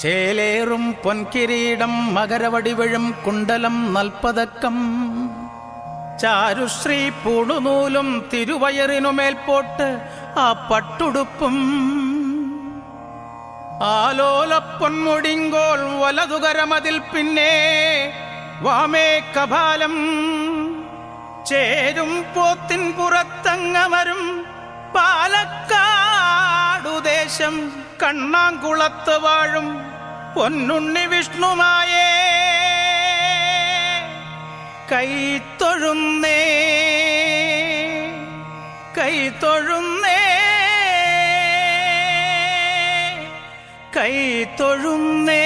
ചേലേറും പൊൻകിരീടം മകരവടിവഴും കുണ്ടലം നൽപതക്കം ചാരുശ്രീ പൂണുനൂലും തിരുവയറിനുമേൽപോട്ട് ആ പട്ടുടുപ്പും ആലോലപ്പൊന്മുടിങ്കോൾ വലതുകരമതിൽ പിന്നെ വാമേ കപാലം ചേരും പോത്തിൻ പുറത്തങ്ങമരും പാലക്കാടുദേശം കണ്ണാങ്കുളത്ത് വാഴും പൊന്നുണ്ണി വിഷ്ണുമായേ കൈത്തൊഴുന്നേ കൈത്തൊഴുന്നേ കൈത്തൊഴുന്നേ.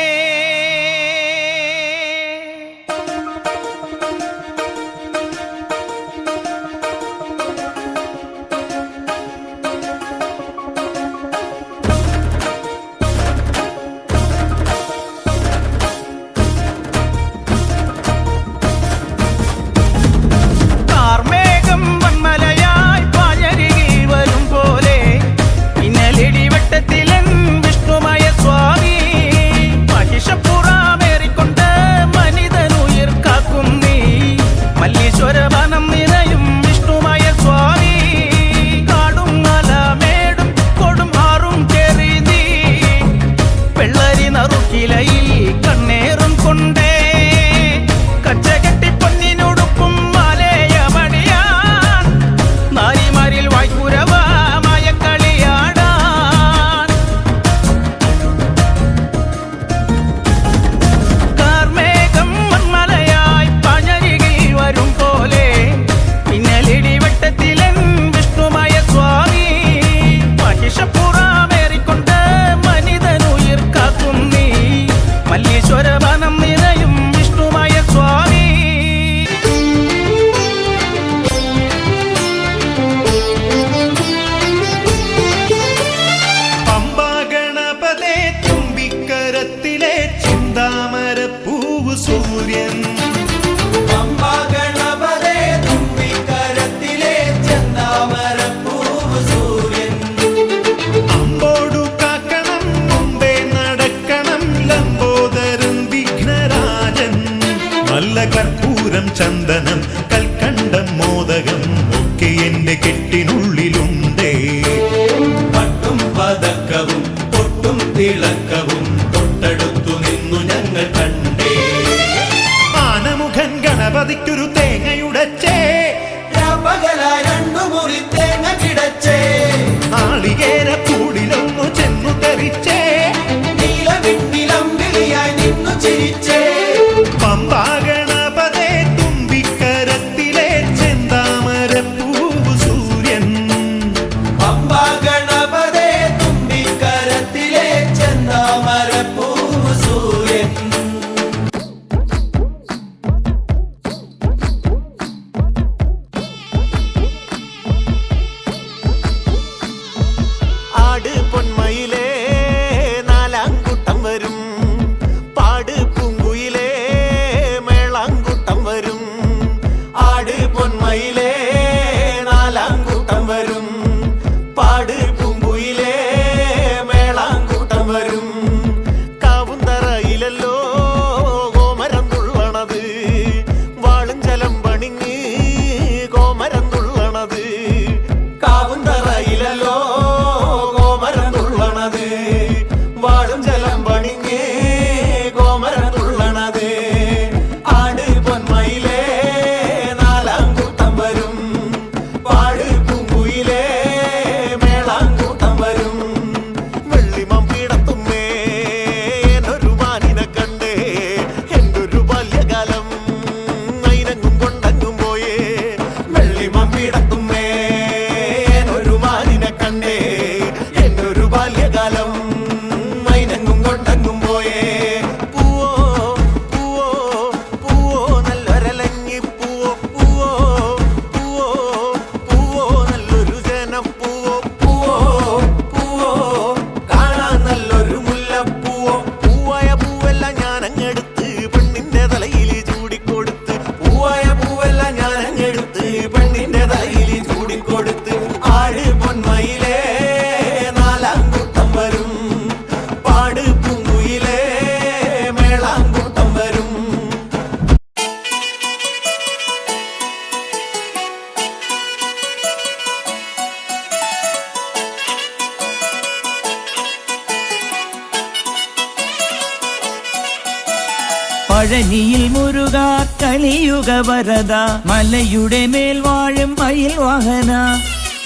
പഴനിയിൽ മുരുക കലിയുഗ വരദ മലയുടെ മേൽ വാഴും മയിൽ വാഹന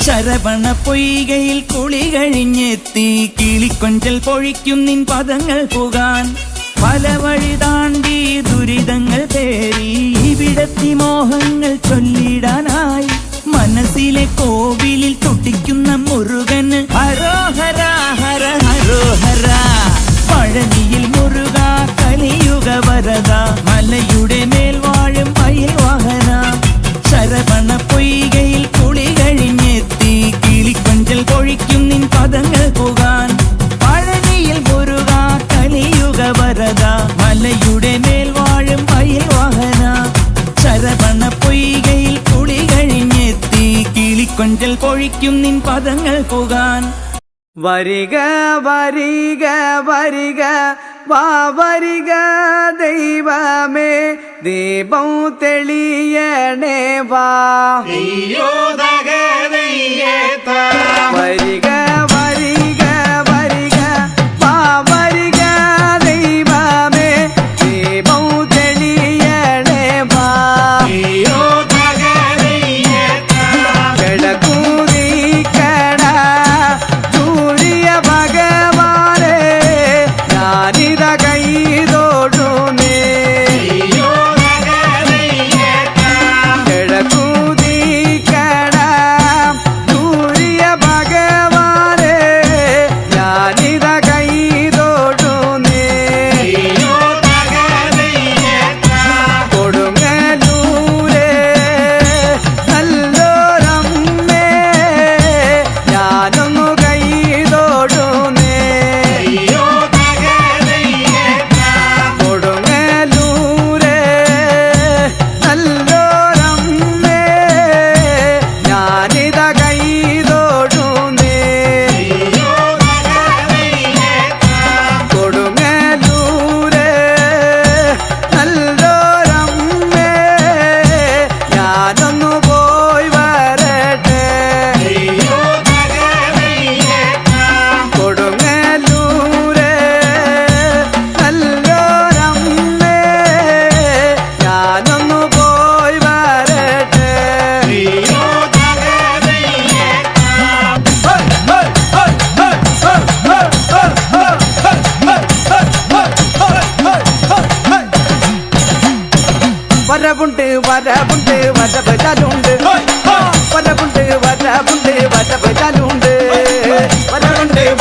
ശരവണ പൊയ്കയിൽ കുളി കഴിഞ്ഞെത്തി കിളിക്കൊഞ്ചൽ പൊഴിക്കും നിൻ പദങ്ങൾ പുകാൻ പല വഴി താണ്ടി ദുരിതങ്ങൾ പേറി ഇവിടത്തി മോഹങ്ങൾ ചൊല്ലിടാനായി മനസ്സിലെ കോവിലിൽ തുടിക്കുന്ന മുരുകന് ഹരോഹര ഹര ഹരോഹര പഴനിയിൽ മുരുക കലിയുഗ വരദ മലയുടെ മേൽ വാഴും മയിൽ വാഹന ശരവണ പൊയ്കയിൽ കുളി കഴിഞ്ഞെത്തി കിളിക്കൊഞ്ചൽ പൊഴിക്കും നിൻ പദങ്ങൾ പുകാൻ പഴനിയിൽ മുരുക കലിയുഗ വരദ മലയുടെ മേൽ വാഴും മയിൽ വാഹന ശരവണ പൊയ്കയിൽ കുളി കഴിഞ്ഞെത്തി കിളിക്കൊഞ്ചൽ പൊഴിക്കും നിൻ പദങ്ങൾ പുകാൻ വരിക വരിക വരിക വാ വരിക ദൈവമേ ദീപം തെളിയണേ വാ വരിക വരിക വരിക വാ വരിക ദൈവമേ ദീപം തെളിയണേ വാ കിടക്കൂതിക്കട സൂര്യ ഭഗവാനെ ഞാനിത കൈതോടുന്നേ കിടക്കൂതിക്കട സൂര്യ ഭഗവാനെ ഞാനിത കൈതോടുന്നേ കൊടുങ്ങല്ലൂരെ നല്ലോരമ്മേ ഞാനൊന്നു കൈതോടുന്നേ കൊടുങ്ങല്ലൂരെ നല്ലോരമ്മേ ഞാനിത കൈതോടുന്നേ കൊടുങ്ങല്ലൂരെ നല്ലോരമ്മേ ഞാനൊന്നു പോയി വരട്ടെ കൊടുങ്ങല്ലൂരെ നല്ലോരമ്മേ ഞാനൊന്നു പോയി വരട്ടെ വരവുണ്ട് വരവുണ്ട് വരവചാലുണ്ട് വരവുണ്ട് വരവുണ്ട് വരവചാലുണ്ട് വരവുണ്ട്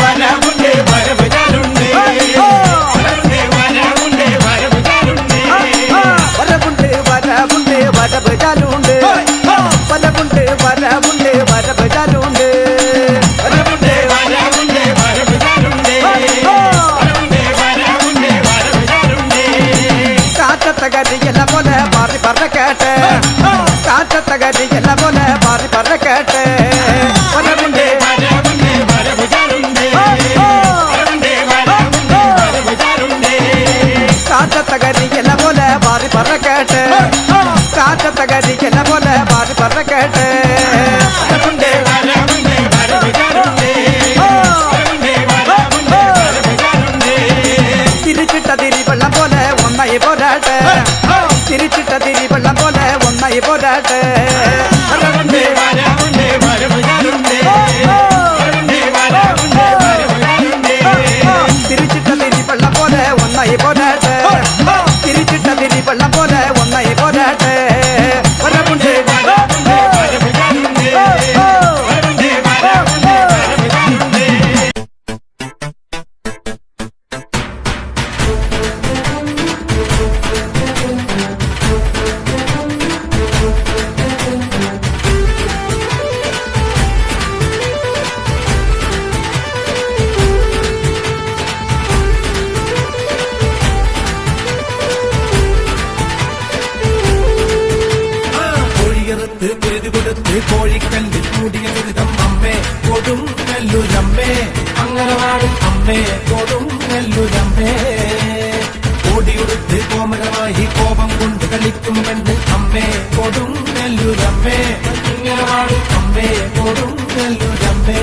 വരവുണ്ട് വരവചാലുണ്ട് വരവുണ്ട് വരവുണ്ട് വരവചാലുണ്ട് വരവുണ്ട് വരവുണ്ട് വരവചാലുണ്ട് കാറ്റത്തകരിയല്ല പോലെ പാറി പറക്കട്ടെ കാറ്റത്തകരിയല്ല പോലെ പാറി പറക്കട്ടെ വരവുണ്ട് കാറ്റത്തകരിയല്ല പോലെ പാറി പറക്കട്ടെ കാറ്റത്തകരിയല്ല പോലെ പാറി പറക്കട്ടെ തിരിച്ചിട്ട തിരി വെള്ളം പോലെ ഒന്നായി പോരാട്ടെ തിരിച്ചിട്ട തിരി വെള്ളം പോലെ ഒന്നായി പോരാട്ടെ തിരിച്ചിട്ട തിരി വെള്ളം പോലെ ഒന്നായി പോരാട്ടെ തിരിച്ചിട്ട തിരി വെള്ളം പോലെ ഒന്നായി പോരാട്ടെ വരവുണ്ട് കോഴിക്കല്ലിൽ കൂടിയ ദുരിതം അമ്മേ കൊടുങ്ങല്ലൂരമ്മേ അംഗനവാടി അമ്മേ കൊടുങ്ങല്ലൂരമ്മേ ഓടിയുടുത്ത് കോമരമായി കോപം കൊണ്ട് കളിക്കും പെണ്ണ് അമ്മേ കൊടുങ്ങല്ലൂരമ്മേ അംഗനവാടി അമ്മേ കൊടുങ്ങല്ലൂരമ്മേ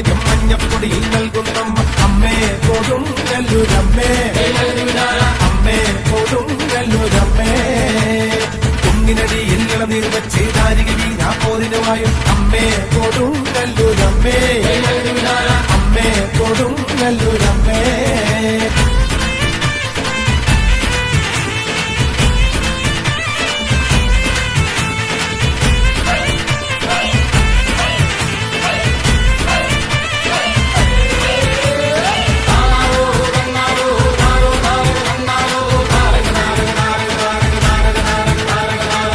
മാണിക്യം മഞ്ഞപ്പൊടിയിൽ നൽകുന്നമ്മ അമ്മേ കൊടുങ്ങല്ലൂരമ്മേ അമ്മേ കൊടുങ്ങല്ലൂരമ്മേ കുന്നിനടിയിൽ ഇളനീർ വെച്ച് ദാരിക വീരാപ്പോതിനുമായും അമ്മേ കൊടുങ്ങല്ലൂരമ്മേ അമ്മേ കൊടുങ്ങല്ലൂരമ്മേ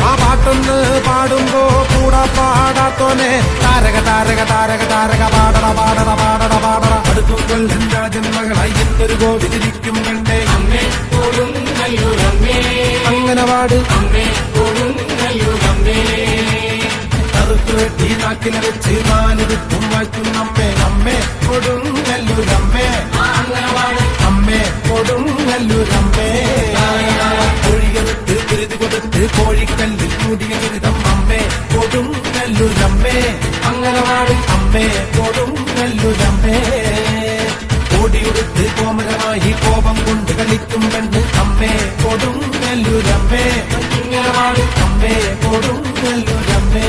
ആ പാട്ടൊന്ന് പാടുമ്പോ കൂടാ പാടാത്തോനെ താരക താരക താരക താരക പാടട പാടട പാടട പാടട അടുത്തും കൊല്ലം രാജന്മകളായി എന്നൊരു കോവിലിരിക്കും കണ്ടേ അമ്മേ കൊടുങ്ങല്ലൂരമ്മേ അങ്ങനെ പാട് അമ്മേ കൊടുങ്ങല്ലൂരമ്മേ കറുത്തു വെട്ടി നാക്കില വെച്ച് നാലിരുത്തും വായിക്കുന്നമ്മേ അമ്മേ കൊടുങ്ങല്ലൂരമ്മേ അങ്ങനെ പാട് അമ്മേ കൊടുങ്ങല്ലൂരമ്മേ കോഴികൾക്ക് കുരുതി കൊടുത്ത് കോഴിക്കല്ലിൽ മൂടിയ ചരിതം അമ്മേ കൊടുങ്ങല്ലൂരമ്മേ അങ്ങനെ പാട് അമ്മേ കൊടുങ്ങല്ലൂരമ്മേ ഓടിയുടുത്ത് കോമരമായി കോപം കൊണ്ട് കളിക്കും പെണ്ണ് അമ്മേ കൊടുങ്ങല്ലൂരമ്മേ ഇങ്ങനെ പാട് അമ്മേ കൊടുങ്ങല്ലൂരമ്മേ